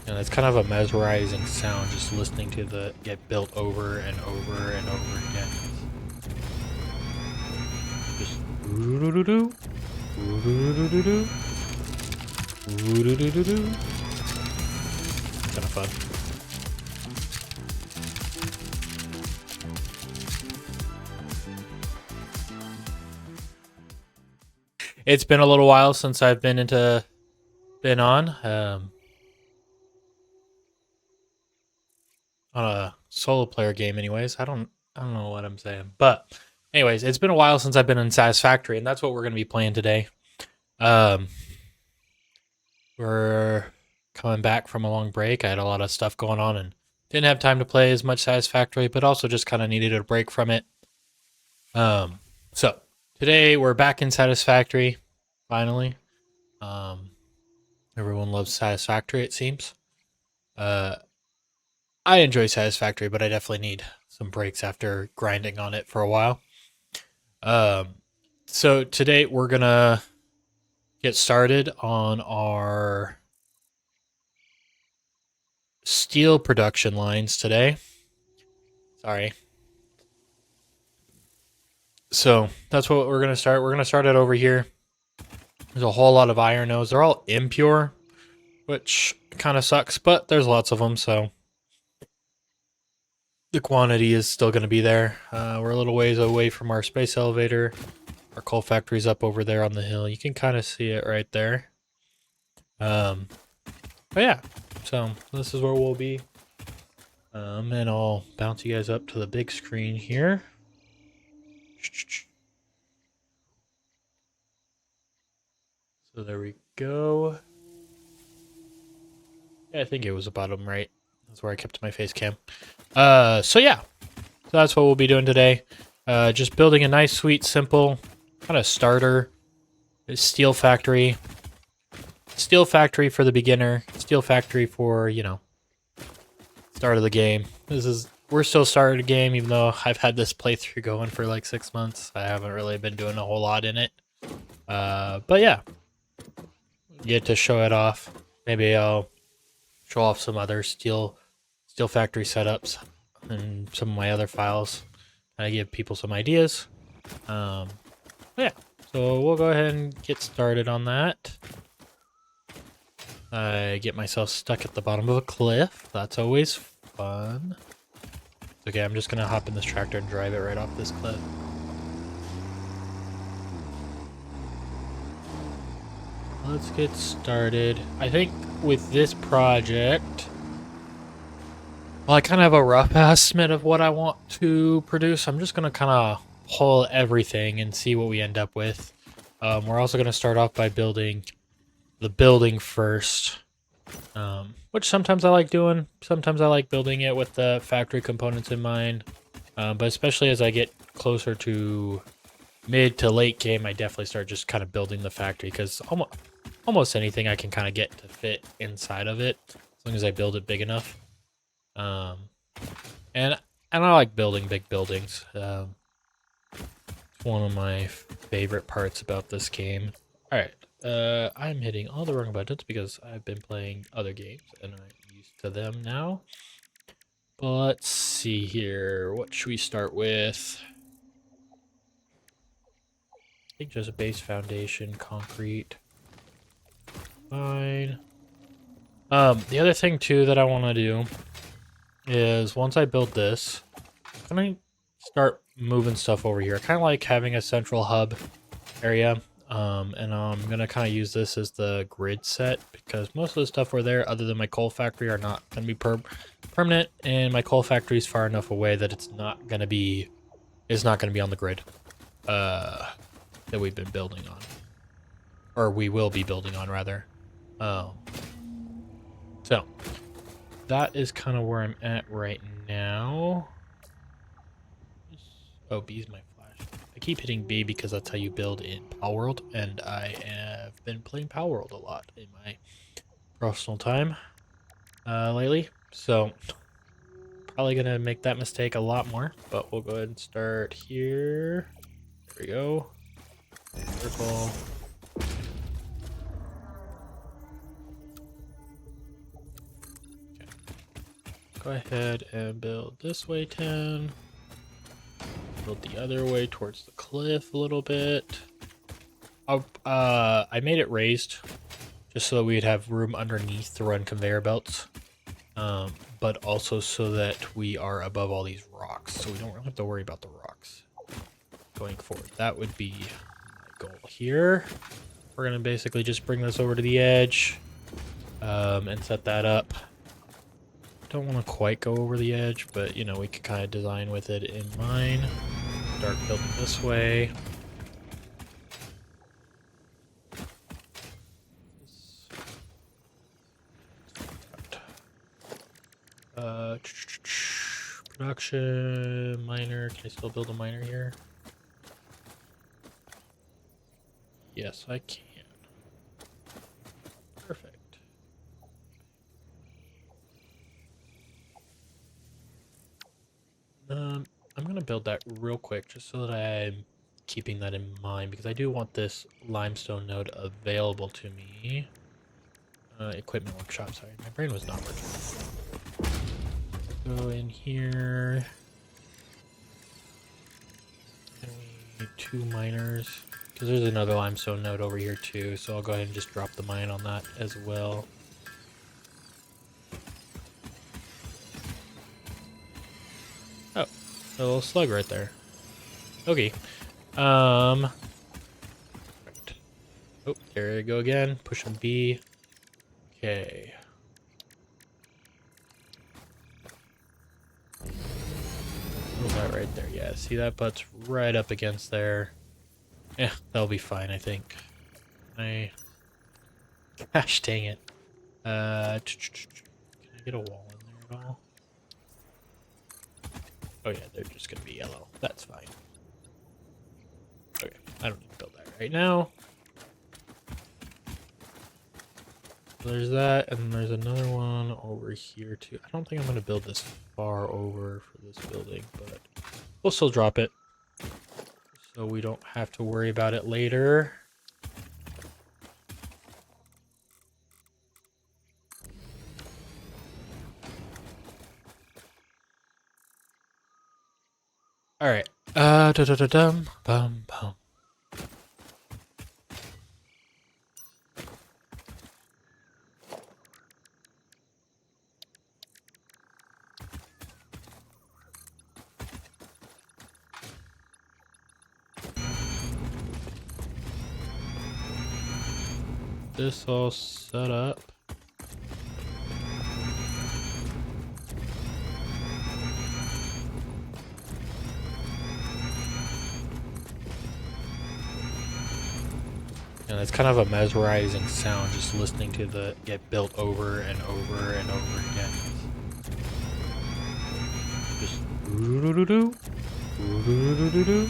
And it's kind of a mesmerizing sound just listening to the get built over and over and over again. Just doo-doo-doo-doo, doo-doo-doo-doo-doo, doo-doo-doo-doo-doo. Kind of fun. It's been a little while since I've been on a solo player game. Anyways, I don't know what I'm saying, but anyways, it's been a while since I've been in Satisfactory, and that's what we're gonna be playing today. We're coming back from a long break. I had a lot of stuff going on and didn't have time to play as much Satisfactory, but also just kind of needed a break from it. So today we're back in Satisfactory, finally. Everyone loves Satisfactory, it seems. I enjoy Satisfactory, but I definitely need some breaks after grinding on it for a while. So today we're gonna get started on our steel production lines today. Sorry. So that's what we're gonna start. We're gonna start it over here. There's a whole lot of iron ores. They're all impure, which kind of sucks, but there's lots of them, so the quantity is still going to be there. We're a little ways away from our space elevator. Our coal factory's up over there on the hill. You can kind of see it right there. But yeah, so this is where we'll be. And I'll bounce you guys up to the big screen here. So there we go. Yeah, I think it was the bottom right. That's where I kept my face cam. So yeah, so that's what we'll be doing today. Just building a nice, sweet, simple kind of starter. Steel factory. Steel factory for the beginner. Steel factory for, you know, start of the game. We're still starting the game, even though I've had this playthrough going for like 6 months. I haven't really been doing a whole lot in it. But yeah, get to show it off. Maybe I'll show off some other steel factory setups and some of my other files. I give people some ideas. Yeah, so we'll go ahead and get started on that. I get myself stuck at the bottom of a cliff. That's always fun. Okay, I'm just gonna hop in this tractor and drive it right off this cliff. Let's get started. I think with this project, well, I kind of have a rough estimate of what I want to produce. I'm just going to kind of pull everything and see what we end up with. We're also going to start off by building the building first, which sometimes I like doing. Sometimes I like building it with the factory components in mind. But especially as I get closer to mid to late game, I definitely start just kind of building the factory, because almost anything I can kind of get to fit inside of it, as long as I build it big enough. And I like building big buildings. It's one of my favorite parts about this game. All right, I'm hitting all the wrong buttons because I've been playing other games and I'm used to them now. But let's see here. What should we start with? I think just a base foundation, concrete. Fine. The other thing too that I want to do is, once I build this, I'm gonna start moving stuff over here. I kind of like having a central hub area, and I'm gonna kind of use this as the grid set, because most of the stuff over there, other than my coal factory, are not gonna be permanent, and my coal factory is far enough away that it's not gonna be on the grid that we've been building on, or we will be building on rather. So that is kind of where I'm at right now. Oh, B is my flash. I keep hitting B because that's how you build in Palworld, and I have been playing Palworld a lot in my personal time lately. So probably gonna make that mistake a lot more, but we'll go ahead and start here. There we go. Circle. go ahead and build this way 10. Build the other way towards the cliff a little bit. I made it raised just so that we'd have room underneath to run conveyor belts. But also so that we are above all these rocks, so we don't really have to worry about the rocks going forward. That would be my goal here. We're gonna basically just bring this over to the edge, and set that up. Don't want to quite go over the edge, but you know, we could kind of design with it in mind. Start building this way. Production, miner. Can I still build a miner here? Yes, I can. Perfect. I'm gonna build that real quick just so that I'm keeping that in mind because I do want this limestone node available to me. Equipment workshop, sorry, my brain was not working. Go in here. And we need 2 miners because there's another limestone node over here too, so I'll go ahead and just drop the mine on that as well. Oh, a little slug right there. Okay. Right. Oh, there we go again. Pushing B. Okay. Move that right there. Yeah, see that butts right up against there. Yeah, that'll be fine, I think. Gosh dang it. Can I get a wall in there at all? Oh yeah, they're just gonna be yellow. That's fine. Okay, I don't need to build that right now. There's that, and there's another one over here too. I don't think I'm gonna build this far over for this building, but we'll still drop it so we don't have to worry about it later. All right. Dum bum bum. This all set up. And it's kind of a mesmerizing sound just listening to the get built over and over and over again. Just ooh-doo-doo-doo, ooh-doo-doo-doo-doo,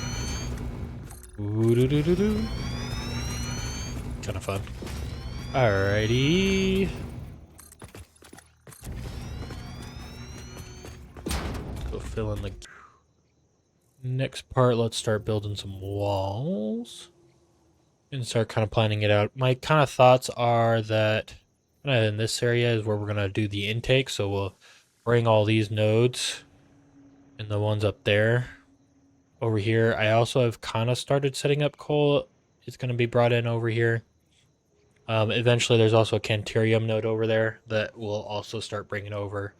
ooh-doo-doo-doo-doo. Kind of fun. Alrighty. Go fill in the next part. Let's start building some walls and start kind of planning it out. My kind of thoughts are that kind of in this area is where we're going to do the intake. So we'll bring all these nodes and the ones up there over here. I also have kind of started setting up coal. It's going to be brought in over here. Eventually there's also a Cantarium node over there that we'll also start bringing over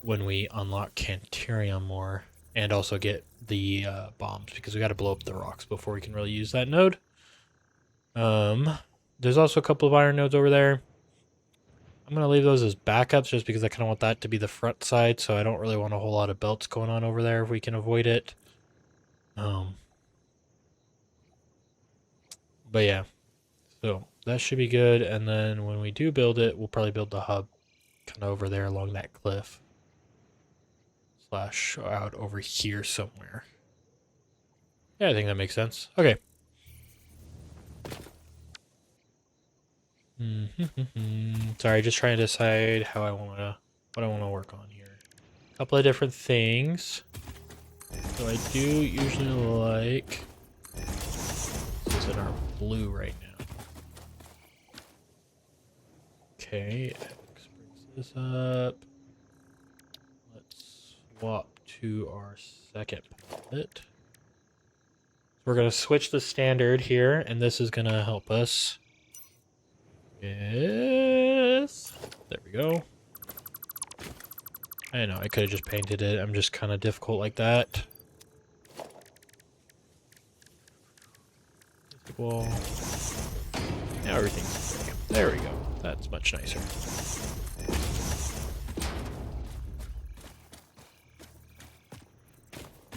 when we unlock Cantarium more and also get the bombs because we got to blow up the rocks before we can really use that node. There's also a couple of iron nodes over there. I'm going to leave those as backups just because I kind of want that to be the front side, so I don't really want a whole lot of belts going on over there if we can avoid it. But yeah, so that should be good, and then when we do build it, we'll probably build the hub kind of over there along that cliff. Slash out over here somewhere. Yeah, I think that makes sense. Okay. Sorry, just trying to decide how I want to, what I want to work on here. A couple of different things. So I do usually like this is in our blue right now. Okay, X brings this up. swap to our second palette. We're going to switch the standard here, and this is going to help us. Yes. There we go. I know, I could have just painted it. I'm just kind of difficult like that. Wall. Now everything's gray. There we go. That's much nicer.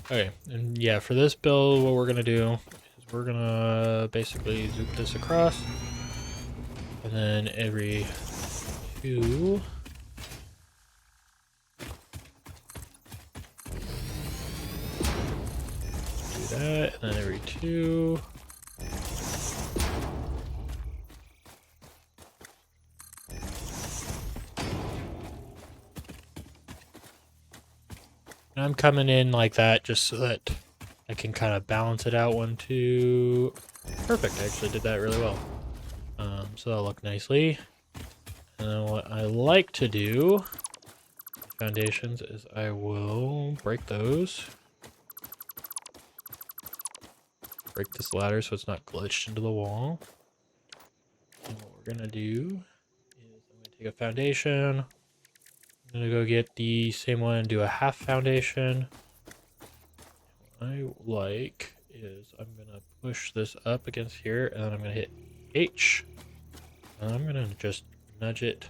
Okay, and yeah, for this build, what we're gonna do is we're gonna basically zoop this across, and then every 2. Do that, and then every 2. And I'm coming in like that just so that I can kind of balance it out. 1, 2. Perfect. I actually did that really well. So that'll look nicely. And then what I like to do, foundations, is I will break those. Break this ladder so it's not glitched into the wall. And what we're going to do is I'm going to take a foundation. I'm gonna go get the same one and do a half foundation. What I like is I'm gonna push this up against here, and then I'm gonna hit H. And I'm gonna just nudge it.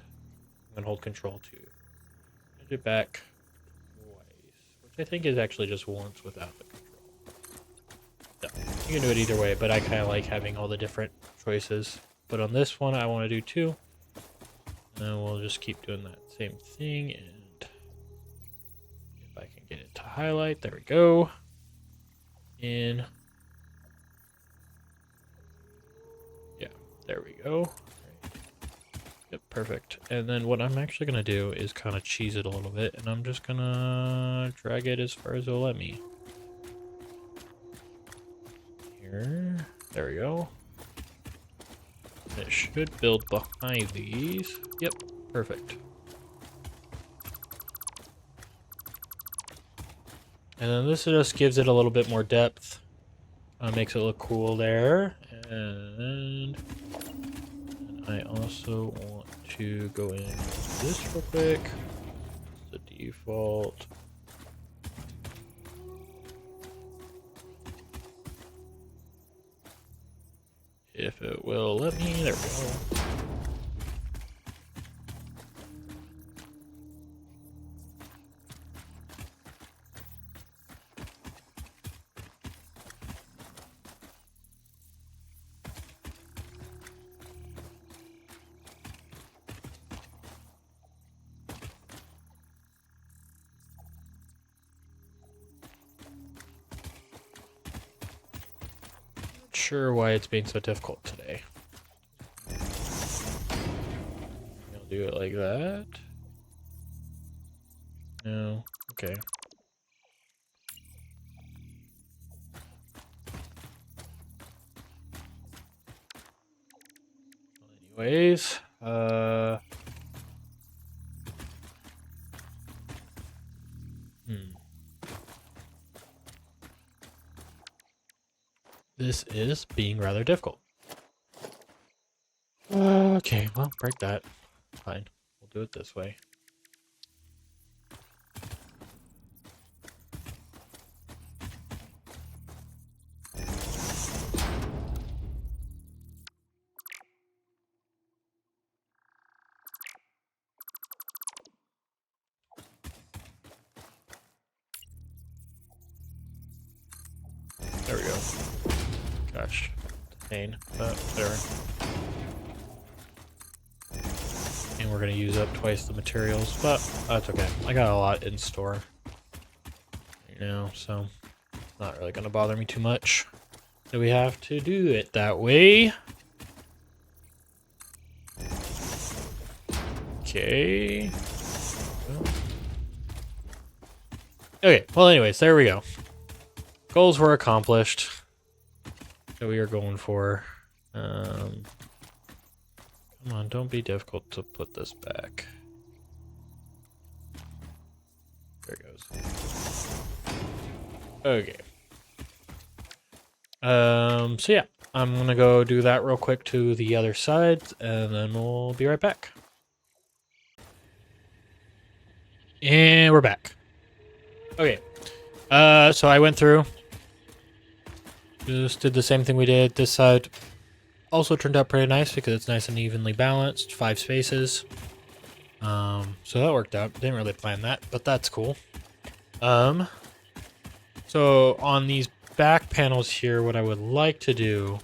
I'm gonna hold control to nudge it back twice, which I think is actually just once without the control. So, you can do it either way, but I kind of like having all the different choices. But on this one, I want to do 2. And we'll just keep doing that same thing, and if I can get it to highlight, there we go. In. Yeah, there we go. Right. Yep, perfect. And then what I'm actually going to do is kind of cheese it a little bit, and I'm just going to drag it as far as it'll let me. Here. There we go. It should build behind these. Yep, perfect. And then this just gives it a little bit more depth. Makes it look cool there. And I also want to go in this real quick. The default. If it will let me, there we go. Sure why it's being so difficult today. I'll do it like that. No, okay. Anyways, this is being rather difficult. Okay, well, break that. Fine. We'll do it this way. There we go. Gosh. Pain. But whatever. And we're going to use up twice the materials, but that's okay. I got a lot in store right now, so not really going to bother me too much. So we have to do it that way. Okay. Okay, well anyways, there we go. Goals were accomplished that we are going for. Come on, don't be difficult to put this back. There it goes. Okay. So yeah, I'm gonna go do that real quick to the other side, and then we'll be right back. And we're back. Okay. So I went through, just did the same thing we did. This side also turned out pretty nice because it's nice and evenly balanced, 5 spaces. So that worked out. Didn't really plan that, but that's cool. So on these back panels here, what I would like to do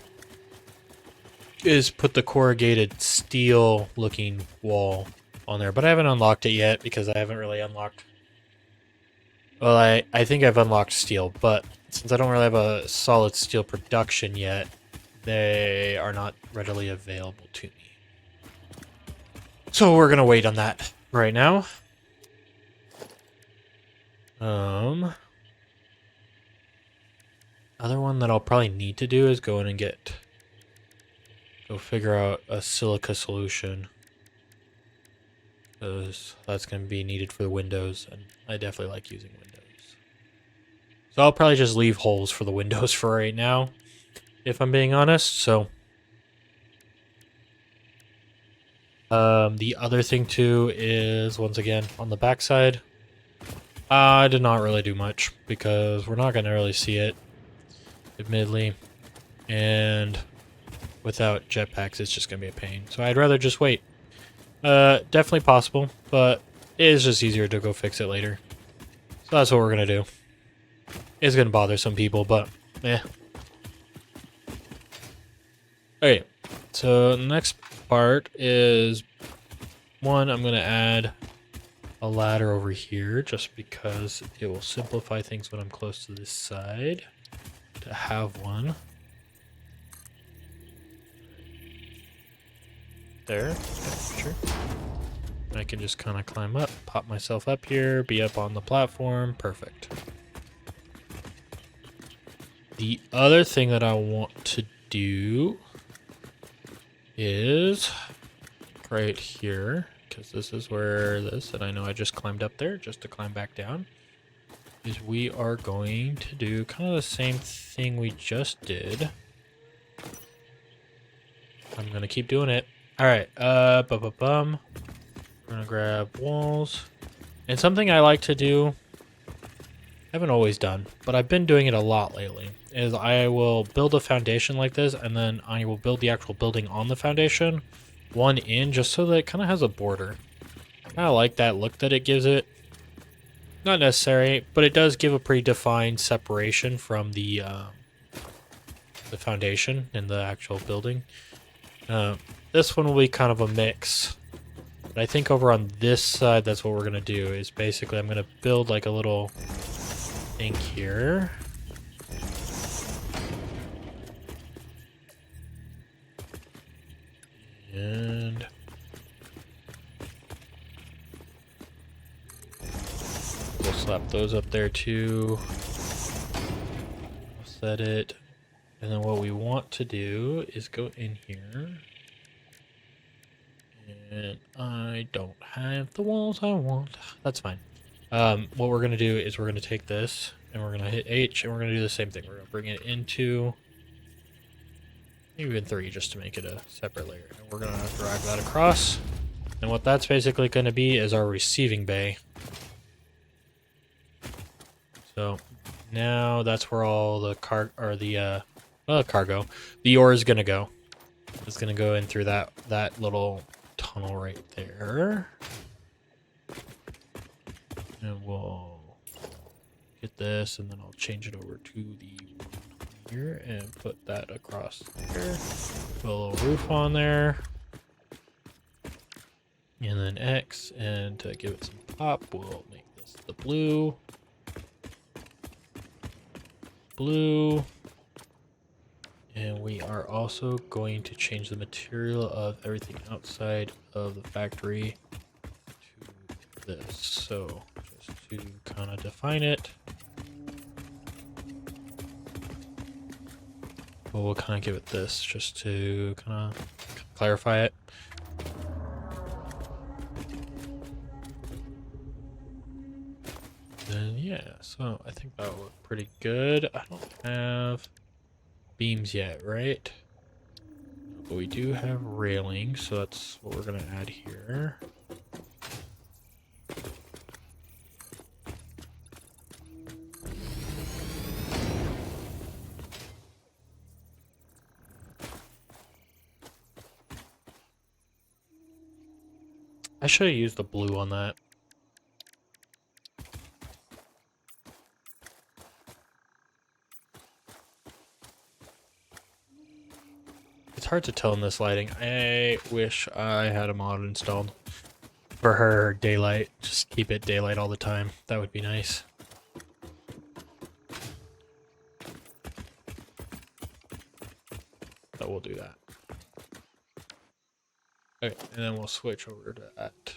is put the corrugated steel looking wall on there, but I haven't unlocked it yet because I haven't really unlocked. Well, I think I've unlocked steel, but since I don't really have a solid steel production yet, they are not readily available to me. So we're gonna wait on that right now. Other one that I'll probably need to do is go in and go figure out a silica solution, because that's going to be needed for the windows, and I definitely like using windows. So I'll probably just leave holes for the windows for right now, if I'm being honest. So the other thing too is, once again, on the backside, I did not really do much because we're not going to really see it, admittedly, and without jetpacks it's just going to be a pain. So I'd rather just wait. Definitely possible, but it is just easier to go fix it later. So that's what we're going to do. It's going to bother some people, but eh. Okay, so the next part is, one, I'm going to add a ladder over here just because it will simplify things when I'm close to this side to have one. There, yeah, sure. I can just kind of climb up, pop myself up here, be up on the platform. Perfect. The other thing that I want to do is right here, because this is where this, and I know I just climbed up there just to climb back down, is we are going to do kind of the same thing we just did. I'm going to keep doing it. All right, we're gonna grab walls, and something I like to do, haven't always done, but I've been doing it a lot lately, is I will build a foundation like this, and then I will build the actual building on the foundation, one in, just so that it kind of has a border. I kind of like that look that it gives it. Not necessary, but it does give a pretty defined separation from the foundation and the actual building. This one will be kind of a mix. But I think over on this side, that's what we're going to do, is basically I'm going to build like a little thing here. And we'll slap those up there too. We'll set it. And then what we want to do is go in here. And I don't have the walls I want. That's fine. What we're going to do is we're going to take this and we're going to hit H and we're going to do the same thing. We're going to bring it into even 3 just to make it a separate layer. And we're going to drag that across. And what that's basically going to be is our receiving bay. So now that's where all the cargo, the ore is going to go. It's going to go in through that little tunnel right there. And we'll get this, and then I'll change it over to the here and put that across there. Put a little roof on there. And then X, and to give it some pop, we'll make this the blue. Blue. And we are also going to change the material of everything outside of the factory to this. So just to kind of define it. But we'll kind of give it this just to kind of clarify it. And yeah, so I think that'll look pretty good. I don't have beams yet, right? But we do have railing, so that's what we're gonna add here. I should have used the blue on that. It's hard to tell in this lighting. I wish I had a mod installed for her daylight. Just keep it daylight all the time. That would be nice. But we'll do that. Okay, and then we'll switch over to that to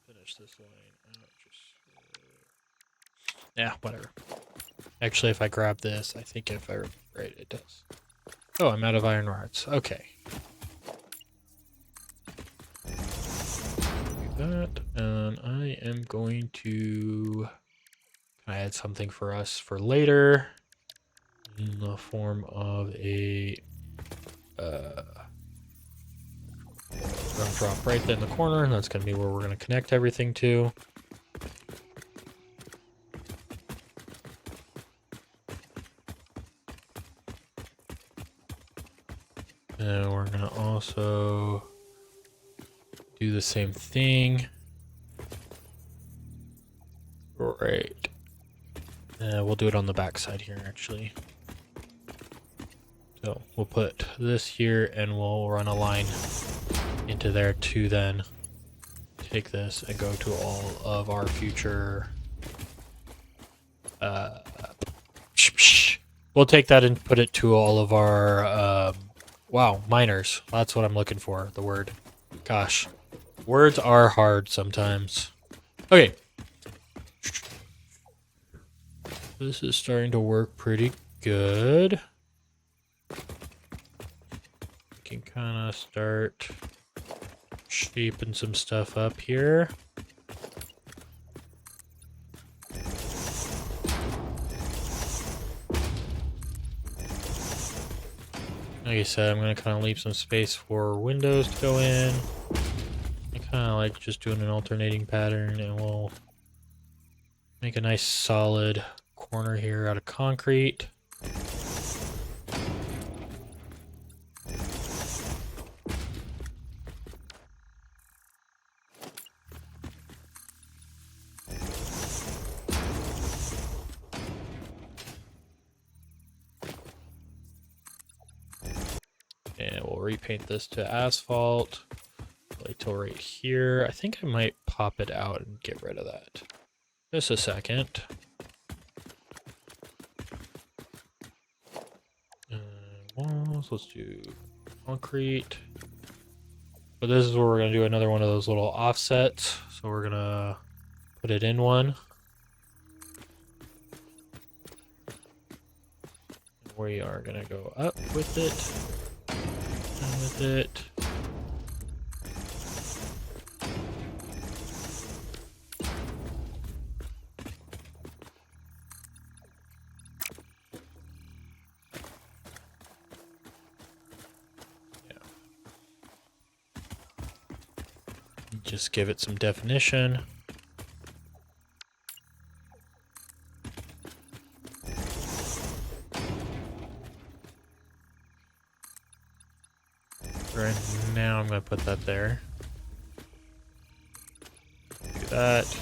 finish this line out. Yeah, whatever. Actually, if I grab this, I think if I remember right, it does. Oh, I'm out of iron rods. Okay. Do that, and I am going to add something for us for later in the form of a drop right there in the corner, and that's going to be where we're going to connect everything to. And we're going to also do the same thing. Right. We'll do it on the back side here, actually. So we'll put this here, and we'll run a line into there to then take this and go to all of our future we'll take that and put it to all of our wow, miners. That's what I'm looking for, the word. Gosh, words are hard sometimes. Okay, this is starting to work pretty good. We can kind of start shaping some stuff up here. Like I said, I'm going to kind of leave some space for windows to go in. I kind of like just doing an alternating pattern, and we'll make a nice solid corner here out of concrete. And we'll repaint this to asphalt. Wait till right here. I think I might pop it out and get rid of that. Just a second. Walls, let's do concrete. But this is where we're going to do another one of those little offsets. So we're going to put it in one. We are going to go up with it. And with it. Just give it some definition. Right now I'm going to put that there. Do that.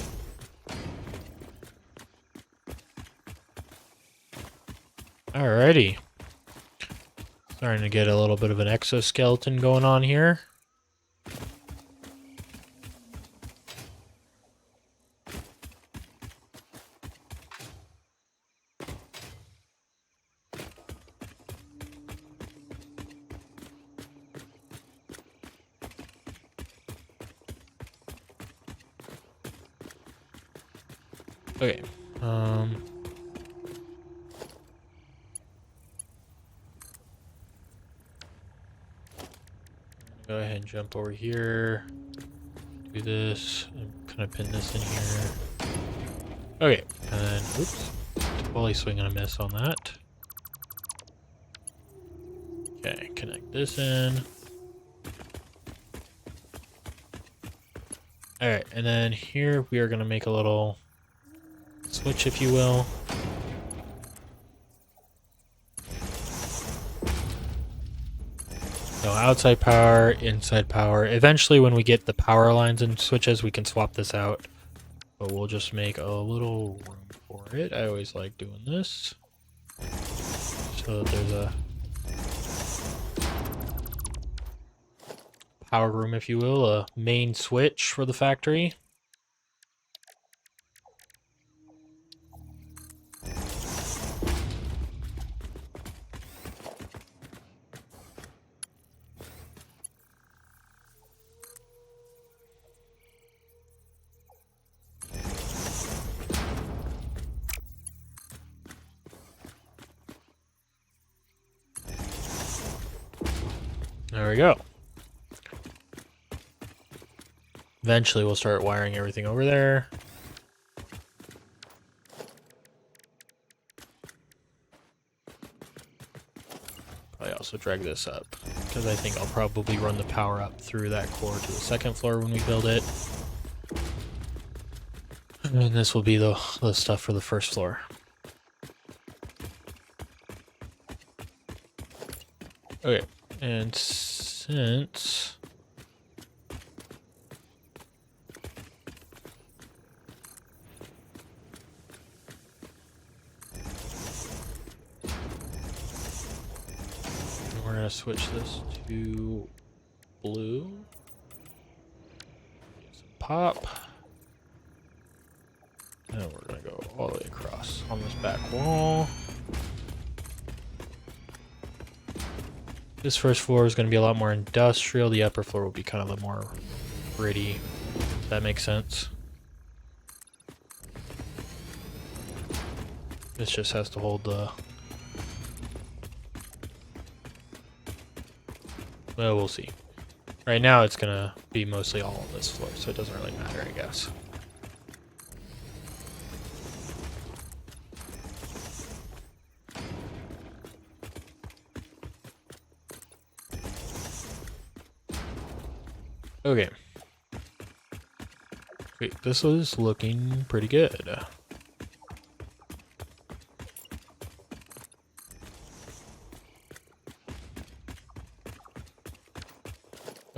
Alrighty. Starting to get a little bit of an exoskeleton going on here. Okay. Go ahead and jump over here. Do this and kind of pin this in here. Okay, and then, oops, totally swing and a miss on that. Okay, connect this in. Alright, and then here we are going to make a little switch, if you will. So outside power, inside power. Eventually, when we get the power lines and switches, we can swap this out. But we'll just make a little room for it. I always like doing this. So that there's a power room, if you will, a main switch for the factory. There we go. Eventually, we'll start wiring everything over there. Probably also drag this up, because I think I'll probably run the power up through that core to the second floor when we build it. And this will be the stuff for the first floor. Okay, and since we're gonna switch this to blue, get some pop, and we're gonna go all the way across on this back wall. This first floor is going to be a lot more industrial. The upper floor will be kind of the more gritty. If that makes sense. This just has to hold the... Well, we'll see. Right now it's going to be mostly all on this floor, so it doesn't really matter, I guess. Okay. Wait, this is looking pretty good.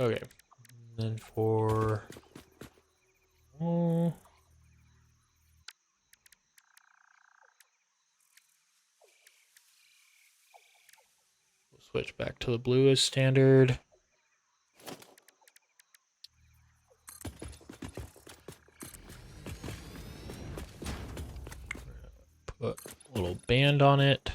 Okay. And then for... Oh... We'll switch back to the blue as standard. Put a little band on it.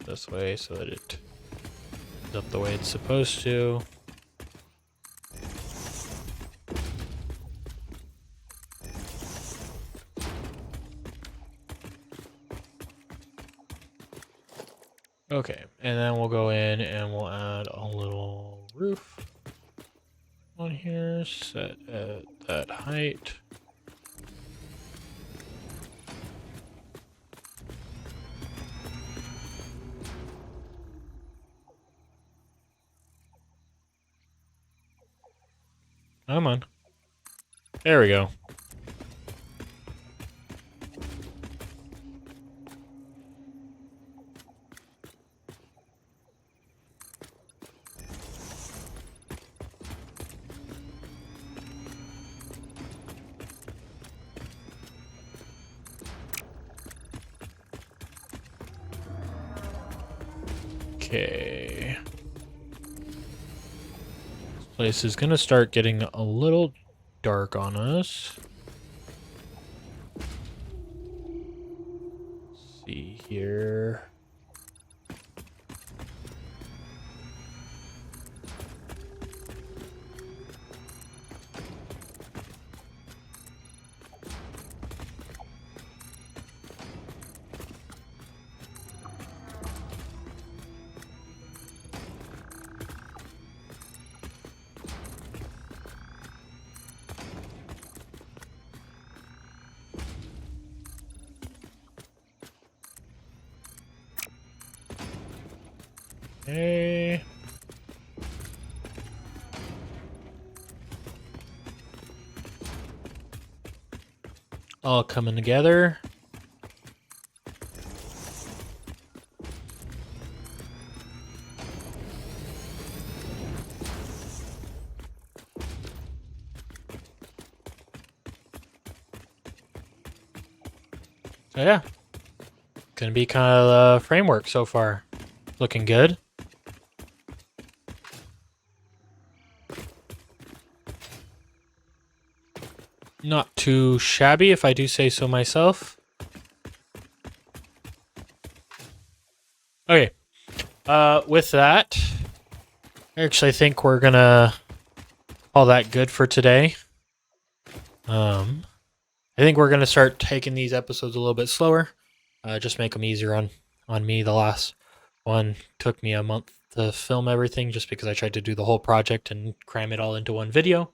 This way so that it ends up the way it's supposed to. Okay, and then we'll go in and we'll add a little roof on here, set at that height. Come on. There we go. Okay. place is gonna start getting a little dark on us. Let's see here. Okay. All coming together. So yeah, gonna be kind of the framework so far. Looking good. Not too shabby, if I do say so myself. Okay. With that, I actually think we're gonna call that good for today. I think we're gonna start taking these episodes a little bit slower. Just make them easier on me. The last one took me a month to film everything, just because I tried to do the whole project and cram it all into one video.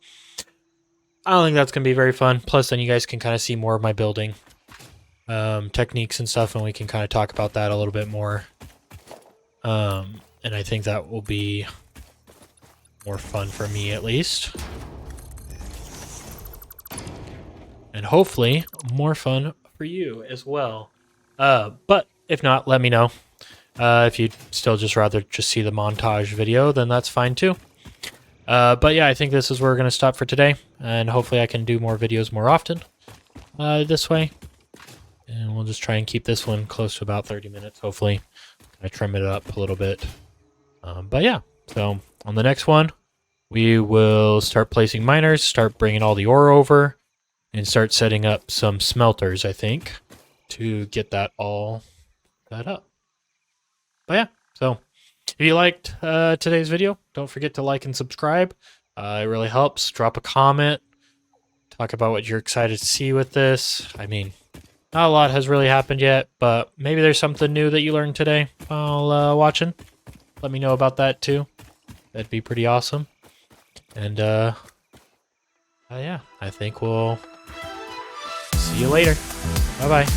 I don't think that's going to be very fun. Plus, then you guys can kind of see more of my building techniques and stuff, and we can kind of talk about that a little bit more. And I think that will be more fun for me, at least. And hopefully, more fun for you as well. But if not, let me know. If you'd still just rather just see the montage video, then that's fine too. But yeah, I think this is where we're going to stop for today. And hopefully I can do more videos more often this way. And we'll just try and keep this one close to about 30 minutes, hopefully. I trim it up a little bit. But yeah, so on the next one, we will start placing miners, start bringing all the ore over, and start setting up some smelters, I think, to get that all set up. But yeah, so if you liked today's video, don't forget to like and subscribe. It really helps. Drop a comment. Talk about what you're excited to see with this. I mean, not a lot has really happened yet, but maybe there's something new that you learned today while watching. Let me know about that too. That'd be pretty awesome. And yeah, I think we'll see you later. Bye-bye.